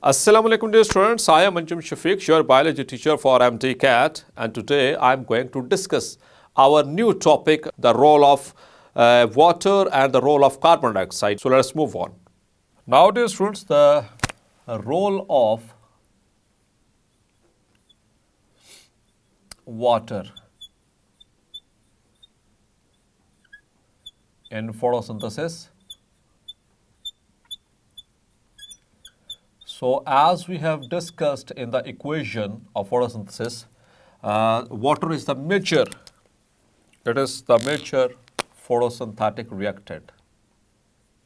Assalamu alaikum dear students, I am Anjum Shafiq, your biology teacher for Mdcat, and today I am going to discuss our new topic, the role of water and the role of carbon dioxide. So let us move on. Now dear students, the role of water in photosynthesis. So as we have discussed in the equation of photosynthesis, water is the major, it is the major photosynthetic reactant.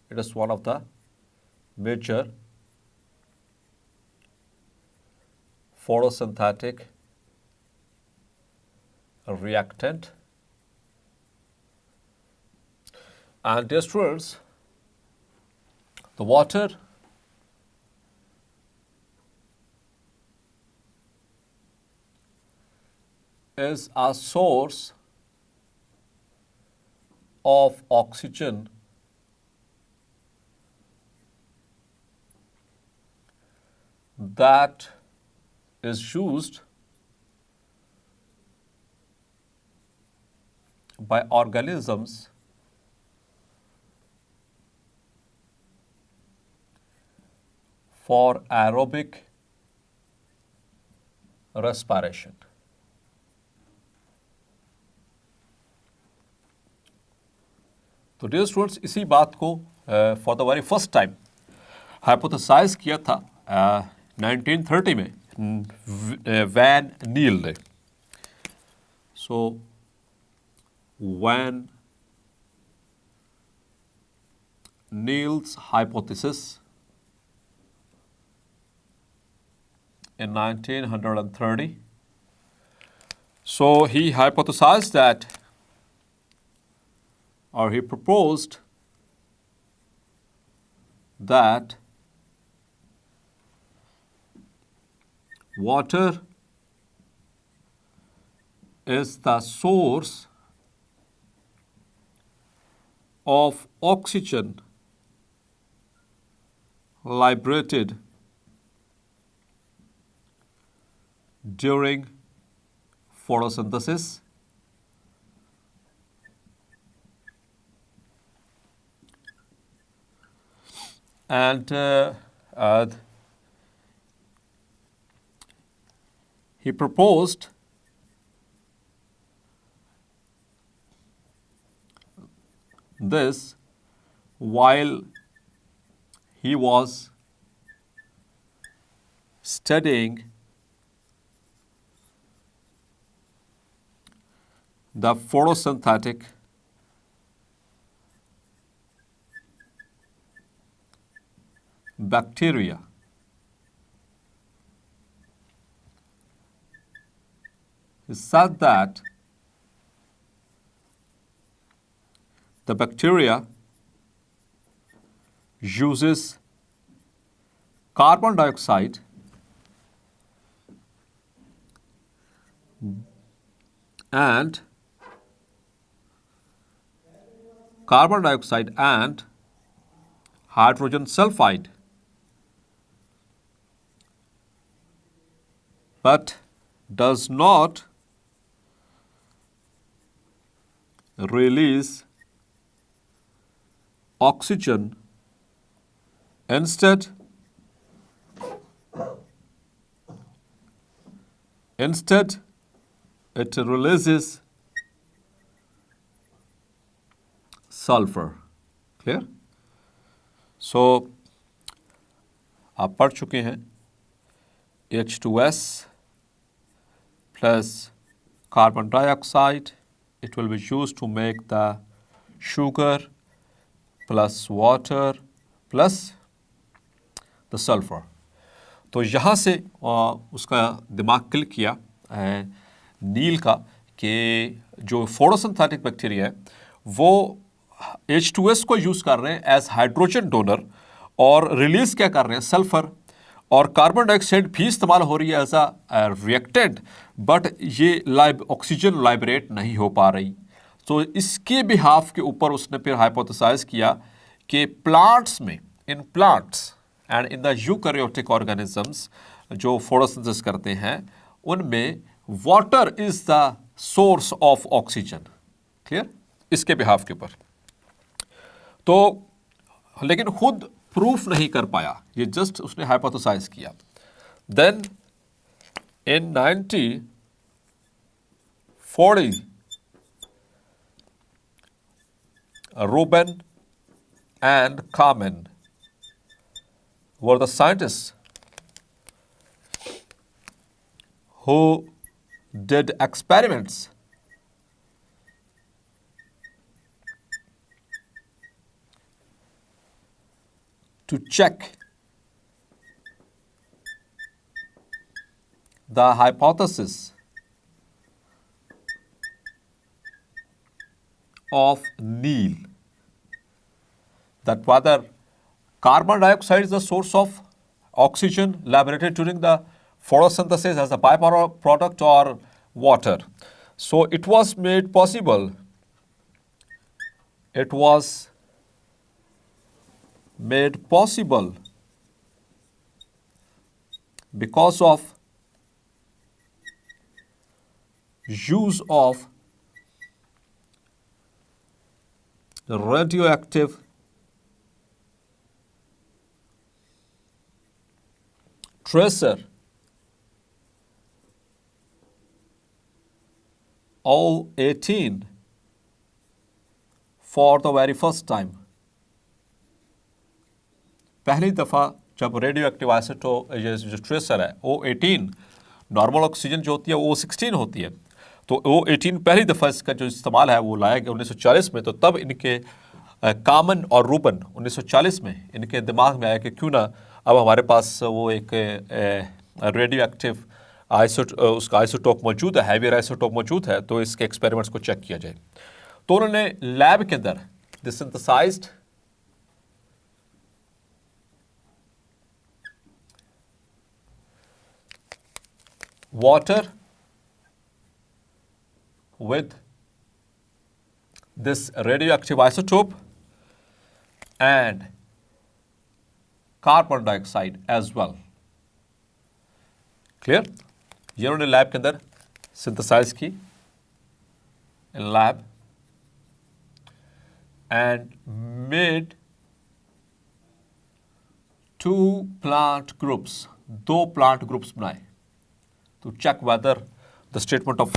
It is one of the major photosynthetic reactant. And dear students, the water is a source of oxygen that is used by organisms for aerobic respiration. तो dear students, इसी बात को for the very first time hypothesised किया था 1930 में van नील ने. So when Niels hypothesis in 1930. So he hypothesized that, or he proposed that water is the source of oxygen liberated during photosynthesis and he proposed this while he was studying the photosynthetic bacteria. He said that the bacteria uses carbon dioxide and hydrogen sulfide, but does not release oxygen. Instead, it releases sulfur. Clear? So आप पढ़ चुके हैं H2S plus carbon dioxide, it will be used to make the sugar plus water plus the sulfur. तो यहाँ से उसका दिमाग click किया नील का कि जो फोटोसिंथेटिक बैक्टीरिया है वो H2S को यूज़ कर रहे हैं एज हाइड्रोजन डोनर और रिलीज़ क्या कर रहे हैं, सल्फर, और कार्बन डाइऑक्साइड भी इस्तेमाल हो रही है एज अ रिएक्टेंट, बट ये ऑक्सीजन लाइब्रेट नहीं हो पा रही. तो इसके बिहाफ के ऊपर उसने फिर हाइपोथेसाइज किया कि प्लांट्स में, in plants and in the eukaryotic organisms जो फोटोसिंथेसिस करते हैं उनमें water is the source of oxygen. Clear? इसके बिहाफ के ऊपर तो, लेकिन खुद प्रूफ नहीं कर पाया, ये जस्ट उसने हाइपोथेसाइज किया। Then in 1940 Ruben and Carmen were the scientists who did experiments to check the hypothesis of Neil that whether carbon dioxide is the source of oxygen liberated during the photosynthesis as a byproduct or water. So it was made possible. It was made possible because of use of radioactive tracer O18 for the very first time. पहली दफ़ा जब radio active isotope जो tracer है O18, normal oxygen जो होती है O16 होती है, तो O18 पहली दफ़ा इसका जो इस्तेमाल है वो लाया गया 1940 में। तो तब इनके कामन और रूबन 1940 में इनके दिमाग में आया कि क्यों ना अब हमारे पास वो एक रेडियो एक्टिव उसका आइसोटोप मौजूद है, हैवियर आइसोटोप मौजूद है, तो इसके एक्सपेरिमेंट्स को चेक किया जाए। तो उन्होंने लैब के अंदर दे synthesized water with this radioactive isotope and carbon dioxide as well. Clear? ये उन्होंने लैब के अंदर सिंथेसाइज की in lab and made two plant groups, दो plant groups बनाए to check whether the statement of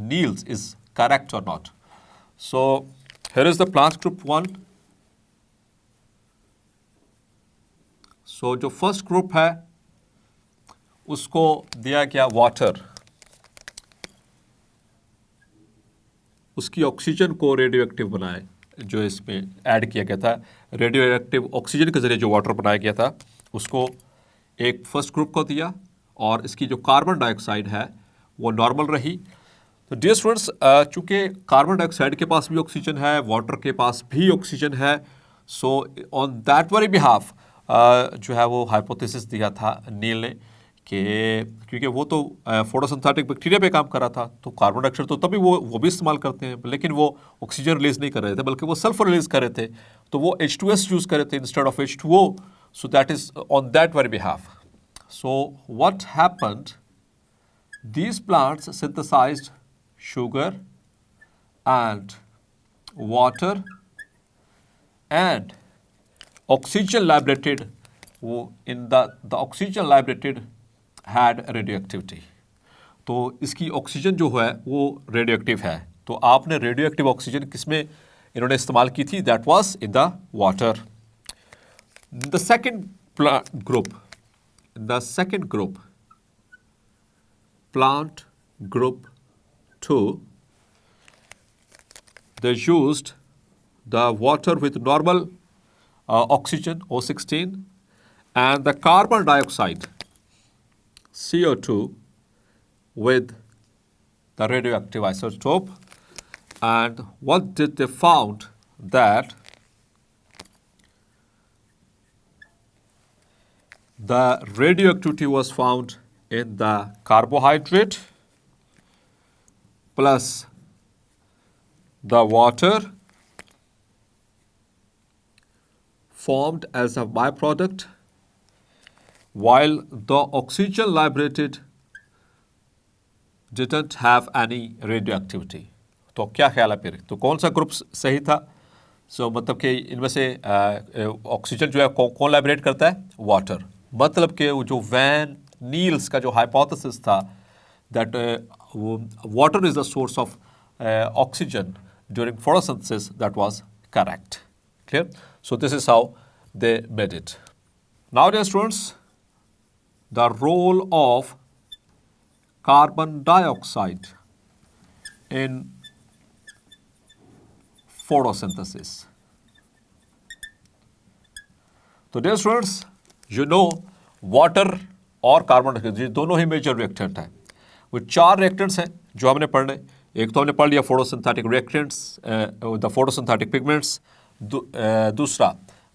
Niels is correct or not. So here is the plant group 1. So जो first group है उसको दिया गया water, उसकी oxygen को radio active बनाए, जो इसमें ऐड किया गया था रेडियो एक्टिव ऑक्सीजन के ज़रिए जो वाटर बनाया गया था उसको एक फर्स्ट ग्रुप को दिया, और इसकी जो कार्बन डाइऑक्साइड है वो नॉर्मल रही। तो डियर स्टूडेंट्स, चूँकि कार्बन डाइऑक्साइड के पास भी ऑक्सीजन है, वाटर के पास भी ऑक्सीजन है, so on that very behalf जो है वो हाइपोथेसिस दिया था नील ने कि क्योंकि वो तो फोटोसिंथेटिक बैक्टीरिया पे काम कर रहा था, तो कार्बन डाइऑक्साइड तो तभी वो भी इस्तेमाल करते हैं, लेकिन वो ऑक्सीजन रिलीज़ नहीं कर रहे थे बल्कि वो सल्फर रिलीज़ कर रहे थे, तो वो H2S यूज़ कर रहे थे instead of H2O। So that is on that very behalf. So what happened? These plants synthesized sugar and water and oxygen liberated. In the oxygen liberated had radioactivity. तो इसकी ऑक्सीजन जो है वो radioactive है। तो आपने रेडियोएक्टिव ऑक्सीजन किसमें इन्होंने इस्तेमाल की थी? That was in the water. The second group, the second group, plant group 2, they used the water with normal oxygen O16 and the carbon dioxide CO2 with the radioactive isotope. And what did they found? That the radioactivity was found in the carbohydrate plus the water formed as a byproduct, while the oxygen liberated didn't have any radioactivity. तो क्या ख्याल है फिर? तो कौन सा group सही था? मतलब कि इनमें से ऑक्सीजन जो है कौन लाइब्रेट करता है? वाटर. मतलब कि जो वैन नील्स का जो हाइपोथेसिस था that water is the source of oxygen during photosynthesis, that was correct. Clear? So this is how they made it. Now, dear students, the role of carbon dioxide in photosynthesis. So, dear students, you know water और carbon dioxide दोनों ही major reactant हैं. वो 4 reactants हैं जो हमने पढ़ने. एक तो हमने पढ़ लिया photosynthetic reactants, the photosynthetic pigments, दूसरा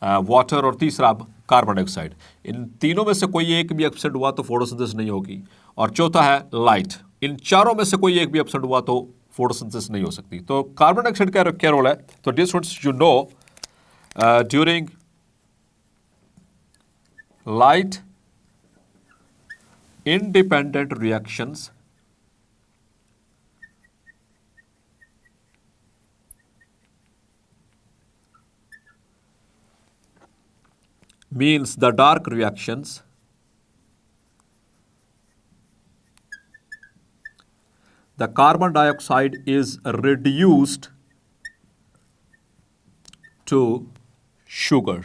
वाटर और तीसरा कार्बन डाइऑक्साइड. इन तीनों में से कोई एक भी एब्सेंट हुआ तो फोटोसिंथेसिस नहीं होगी. और चौथा है लाइट. इन चारों में से कोई एक भी एब्सेंट हुआ तो फोटोसिंथेसिस नहीं हो सकती. तो कार्बन डाइऑक्साइड का क्या रोल है? तो dear students, you know during light independent reactions means the dark reactions the carbon dioxide is reduced to sugar.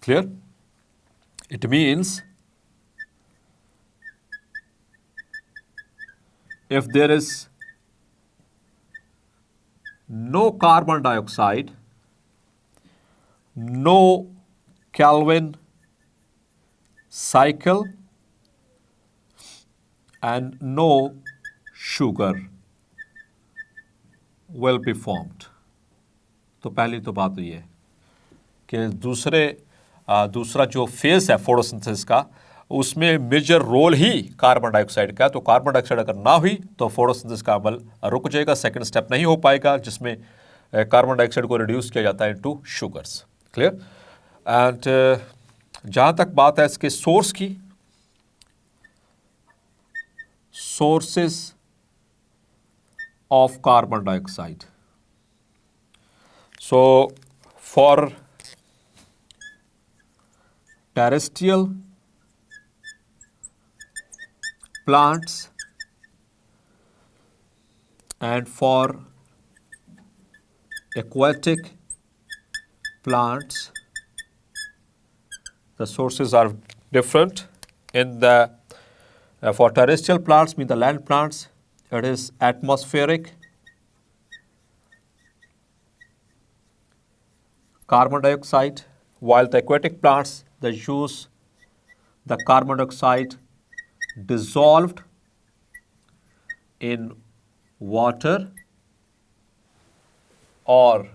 Clear? It means if there is no carbon dioxide, no Kelvin cycle, and no sugar will be formed. तो पहली तो बात तो ये है कि दूसरा जो फेज है फोटोसिंथेसिस का, उसमें मेजर रोल ही कार्बन डाइऑक्साइड का. तो कार्बन डाइऑक्साइड अगर ना हुई तो फोटोसिंथेसिस का अमल रुक जाएगा, सेकंड स्टेप नहीं हो पाएगा जिसमें कार्बन डाइऑक्साइड को रिड्यूस किया जाता है इनटू शुगर्स. क्लियर? एंड जहाँ तक बात है इसके सोर्स की, sources of carbon dioxide. So for terrestrial plants and for aquatic plants, the sources are different. In the for terrestrial plants, mean the land plants, it is atmospheric carbon dioxide, while the aquatic plants, they use the carbon dioxide dissolved in water or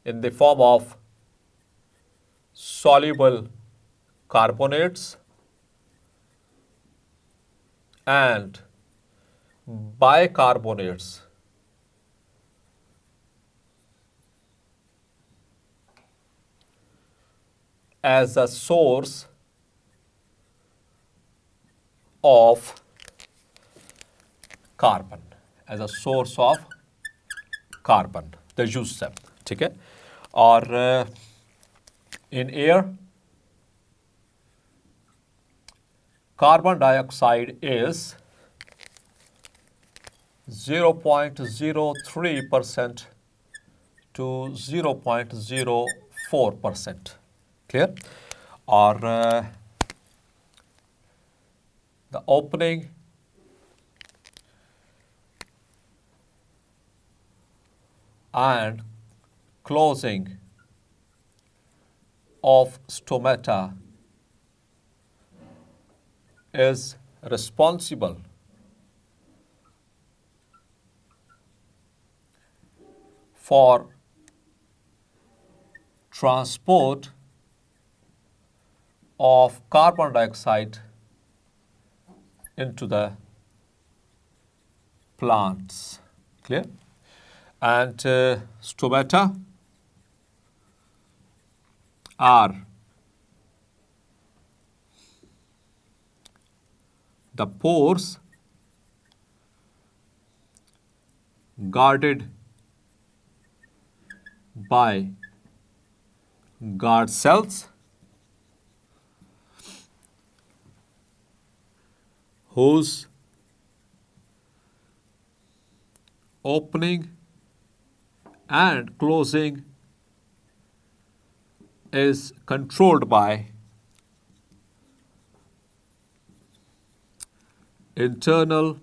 in the form of soluble carbonates and bicarbonates as a source of carbon, as a source of carbon. The use से, ठीक है? और in air, carbon dioxide is 0.03% to 0.04%. Clear? Or the opening and closing of stomata is responsible for transport of carbon dioxide into the plants. Clear? and stomata are the pores guarded by guard cells whose opening and closing is controlled by internal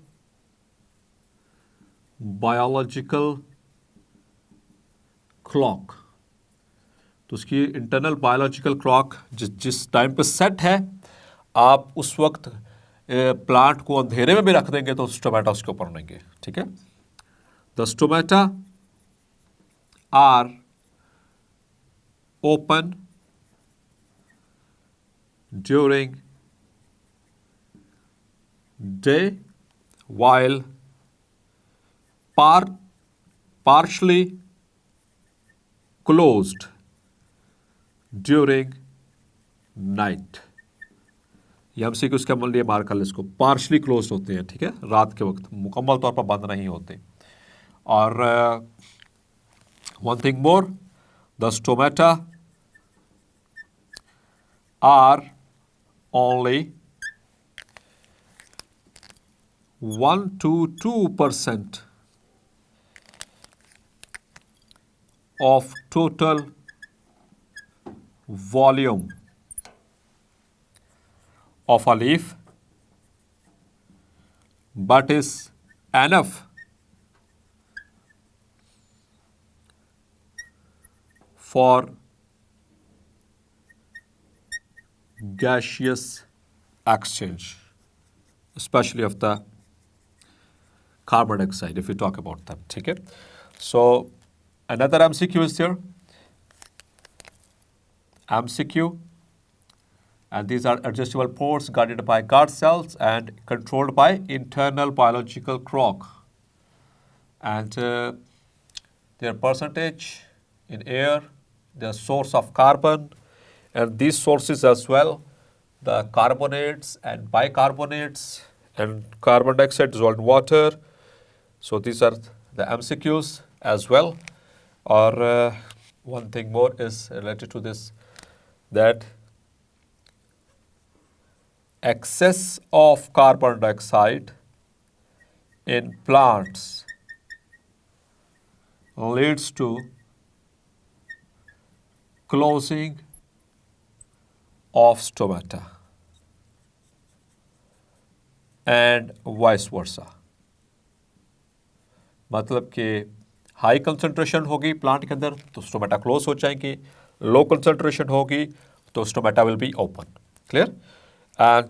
biological clock. तो उसकी internal biological clock जिस time पे set है, आप उस वक्त plant को अंधेरे में भी रख देंगे तो स्टोमेटा उसके ऊपर रहेंगे. ठीक है. The stomata are open during day while partially closed during night. ये हमसे कि उसका मतलब ये मार्क कर ले इसको, पार्शली क्लोज होते हैं. ठीक है, रात के वक्त मुकम्मल तौर पर बंद नहीं होते. और one thing more, the stomata are only 1 to 2% of total volume of a leaf, but is enough for gaseous exchange, especially of the carbon dioxide, if we talk about them. ठीक है. So another MCQ is there. MCQ, and these are adjustable pores guarded by guard cells and controlled by internal biological clock, and their percentage in air, their source of carbon, and these sources as well, the carbonates and bicarbonates and carbon dioxide dissolved in water. So these are the MCQs as well. Or one thing more is related to this, that excess of carbon dioxide in plants leads to closing of stomata and vice versa. मतलब कि high concentration होगी plant के अंदर तो stomata close हो जाएंगे, low concentration होगी तो stomata will be open. Clear. And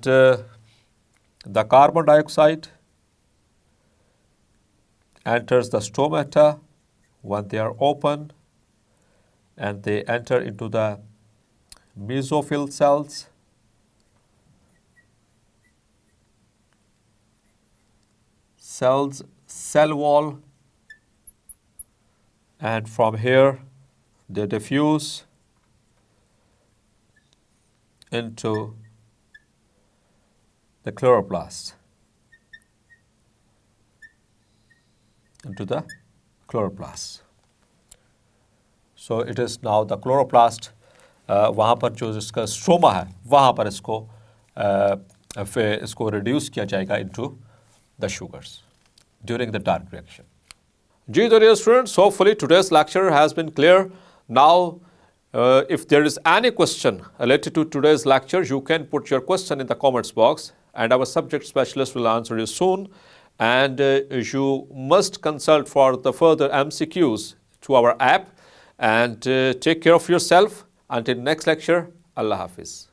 the carbon dioxide enters the stomata when they are open, and they enter into the mesophyll cells, cell wall, and from here they diffuse into the chloroplast. So it is now the chloroplast. वहाँ पर जो इसका stroma है वहाँ पर इसको reduce किया जाएगा into the sugars during the dark reaction. Ji, dear students, hopefully today's lecture has been clear. Now, if there is any question related to today's lecture, you can put your question in the comments box, and our subject specialist will answer you soon. And you must consult for the further MCQs to our app, and take care of yourself. Until next lecture, Allah Hafiz.